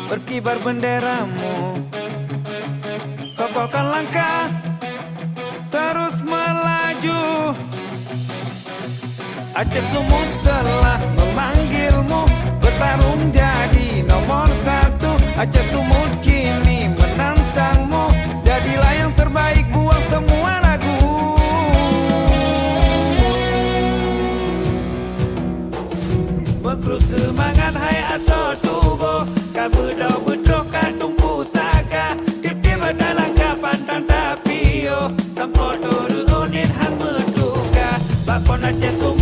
berkibar benderamu. Kokohkan langkah, terus melaju. Aceh Sumut telah memanggilmu, bertarung jadi nomor satu. Aceh Sumut kini menantangmu, jadilah yang terbaik, buang semua ragu. Bekru semangat hai aso tubo, kabedo bedro kadung pusaka. Dip-dip dalam kapantang tapio, sampo toru onin han meduka. Bakon Aceh Sumut